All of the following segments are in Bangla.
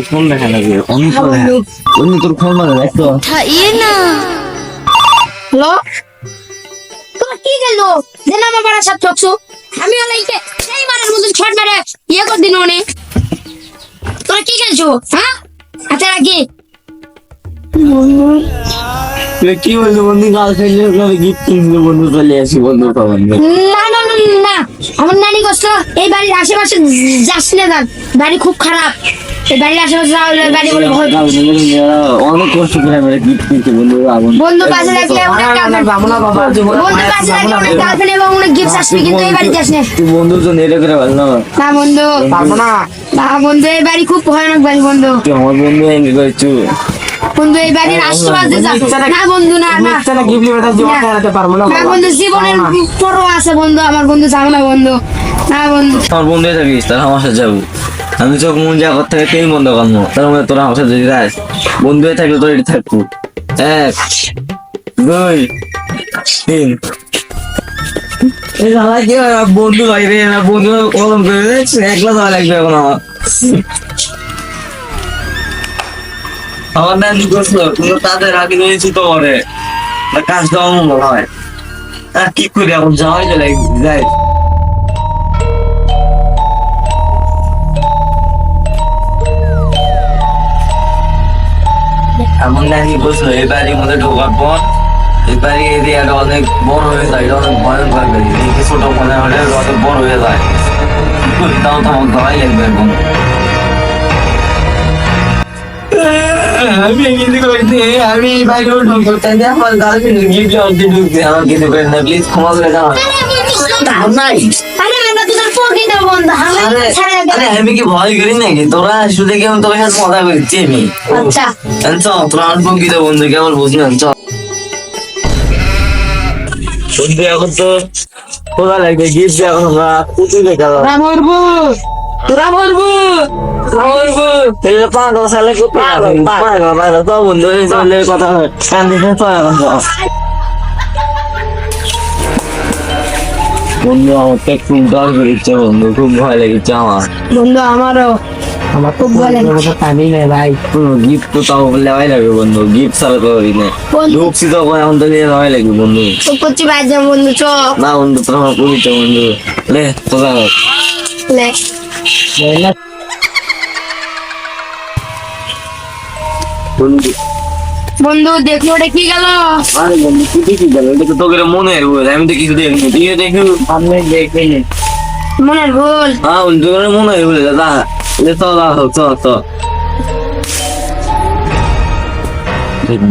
ফোন দেখা লাগে অনেক অন্য তোর ফোন মানে দেখতো হ্যালো তোমার কি গেল যে আমার বড় সব চোখছো আমি ওলাইকে সেই মারের মধ্যে ছট মারে ইয়ে কর দিন ওনে তোরা কি খেলছো হ্যাঁ আচ্ছা রাখি কি বলছো বন্ধু গার্লফ্রেন্ড গিফট কিনবে বন্ধু চলে আসি বন্ধু পাবেন না না না না আমার নানি কষ্ট এই বাড়ির আশেপাশে যাস না যান বাড়ি খুব খারাপ এই বাড়ির আশেপাশে বাড়ি বলে ভয় অনেক কষ্ট করে আমরা গিফট কিনতে বন্ধু বন্ধু পাশে রাখলে বন্ধু পাশে রাখলে অনেক গার্লফ্রেন্ড এবং অনেক গিফট আসবে কিন্তু এই বাড়ি যাস না তুই বন্ধুর জন্য এটা করে ভালো না না বন্ধু পারবো না না বন্ধু এই বাড়ি খুব ভয়ানক বাড়ি বন্ধু তুই আমার বন্ধু এঙ্গে করছু বন্ধু এই বাড়ির আশেপাশে যাস না বন্ধু না না মিথ্যা না গিফট লিবাটা জীবন চালাতে পারবো না না বন্ধু জীবনের পরও আছে বন্ধু আমার বন্ধু যাবো না বন্ধু না বন্ধু আমার বন্ধু থাকিস তাহলে আমার সাথে যাবো আমি চোখ মন যা করতে থেকে তেই বন্ধ করবো তার মধ্যে তোরা আমার সাথে যদি যাস বন্ধু হয়ে থাকলে তোর এটি থাকবো 1 2 3 বন্ধু ভাই রে না বন্ধু কলম করে একলা যাওয়া লাগবে এখন আমার নানি করছিল কিন্তু তাদের আগে নিয়েছি তো করে কাজ দেওয়া মনে হয় কি করি এখন যাওয়াই চলে যাই এমন নাকি বলছো এই বাড়ির মধ্যে ঢোকার পর এই বাড়ি এরিয়াটা অনেক বড় হয়ে যায় এটা অনেক ভয়ঙ্কর বাড়ি দেখি ছোট মনে হলে অনেক বড় হয়ে যায় কি করি তাও তো আমার ভয় লাগবে এখন আমি বাইরেও ঢুকবো তাই আমার গার্লফ্রেন্ড গিফট অর্ধে ঢুকছে আমার কিছু করেন না প্লিজ ক্ষমা করে দাও আমি কি ভয় করি নাকি তোরা শুধু কেমন তোর সাথে মজা করছি আমি তোরা আমার প্রকৃত বন্ধু কেমন বুঝি না বন্ধু এখন তো খোলা লাগবে গিফট এখন আমরা পুতুল দেখা মরবো তোরা মরবো পাগল সালে পাগল তো বন্ধু চলে কথা কান্দিতে বন্ধু আমার তো খুব ডর করেছে বন্ধু খুব ভয় লেগেছে আমার বন্ধু আমারও আমার তো ভয় লাগে পানি নেই ভাই গিফট তো তাও লেওয়াই লাগবে বন্ধু গিফট ছাড়া তো করি না ঢুকছি তো এখন তো নিয়ে যাওয়াই লাগবে বন্ধু করছি বাইর যাবো বন্ধু চ না বন্ধু তোর আমার পরিচয় বন্ধু লে তোরা লে বন্ধু বন্ধু দেখলো ওটা কি গেল আরে বন্ধু তুই দেখি গেল এটা তো তোকে মনে হয় আমি তো কিছু দেখিনি তুই দেখি আমি দেখিনি মনের ভুল হ্যাঁ বন্ধু মনে হয় বলে দাদা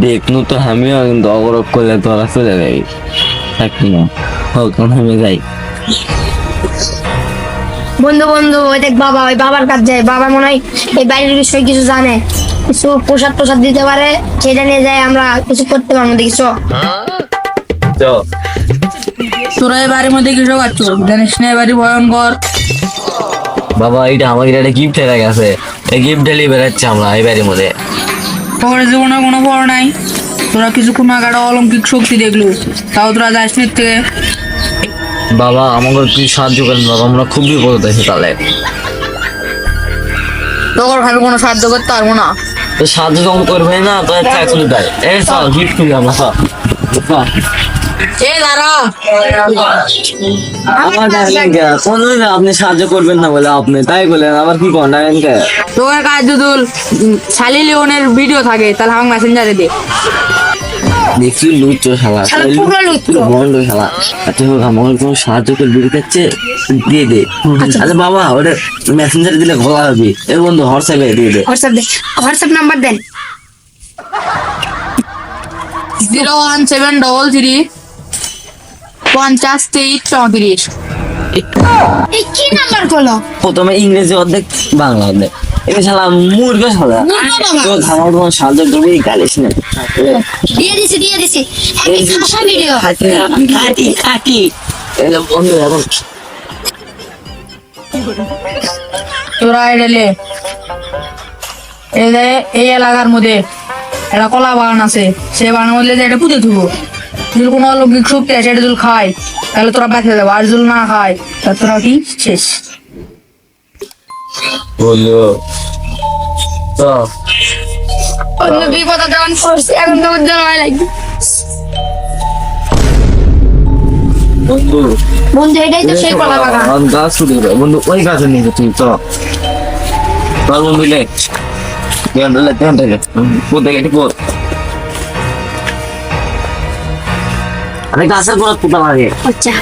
দেখনু তো আমিও কিন্তু অবরোধ করলে তোরা চলে যাবি থাকি না হোক আমি যাই বন্ধু বন্ধু ওই দেখ বাবা ওই বাবার কাছে যায় বাবা মনে হয় এই বাড়ির বিষয়ে কিছু জানে কিছু প্রসাদ দিতে পারে সেটা নিয়ে যায় আমরা কিছু করতে পারবো দেখিছো তোরা এই বাড়ির মধ্যে কিছু করছো জানিস না এই বাড়ি ভয়ঙ্কর বাবা এটা আমার একটা গিফট এনে গেছে এই গিফট ডেলি বেড়াচ্ছে আমরা এই বাড়ির মধ্যে তোর জীবনে কোনো বড় নাই তোরা কিছুক্ষণ আগে অলৌকিক শক্তি দেখলো তাও তোরা যাস না থেকে বাবা আমাকে তুই সাহায্য করেন বাবা আমরা খুব বিপদ আছি তাহলে তোর ভাবে কোনো সাহায্য করতে পারবো না তো সাহায্য যখন করবে না তো এখন দেয় এই চল গিফট কিনে আমরা সব আপনি সাহায্য করবেন না বলে আপনি তাই বলেন আবার কি করেন তোর কাজ দুদুল শালি লিওনের ভিডিও থাকে তাহলে আমার মেসেঞ্জারে দে দেখছি লুচ্ছ শালা বন্ধ শালা আচ্ছা হোক আমার কোনো সাহায্য করে বিড়ি খাচ্ছে দিয়ে দে আচ্ছা বাবা ওটা মেসেঞ্জারে দিলে ঘোলা হবে এই বন্ধু হোয়াটসঅ্যাপে দিয়ে দে হোয়াটসঅ্যাপ নাম্বার দেন 01733 50 33 এই কি নাম্বার করলো প্রথমে ইংরেজি অর্ধেক বাংলা অর্ধেক এটা শালা মূর্খ শালা তো ধামাল তোমার সাহায্য করবে গালিস না দিয়ে দিছি এই ভাষা ভিডিও খাটি বন্ধু এখন তোরা এডেলে এই এলাকার মধ্যে একটা কলা বাগান আছে, সেই বাগানের মধ্যে যে এটা পুঁতে থুবো। যদি কোনো অলৌকিক শক্তি আছে এটা যদি খায় তাহলে তোরা বেঁচে যাবো, আর যদি না খায় তাহলে তোরা কি শেষ। বন্ধু তো বন্ধু বিপদ যখন পড়ছে এখন তো উজ্জ্বল হয় লাগবে। বন্ধু বন্ধু এটাই তো সেই কলা বাগান। গাছ শুরু বন্ধু, ওই গাছের নিচে তুই তো তোর বন্ধু লে আরে গাছের গোড়া পুতা লাগে। আচ্ছা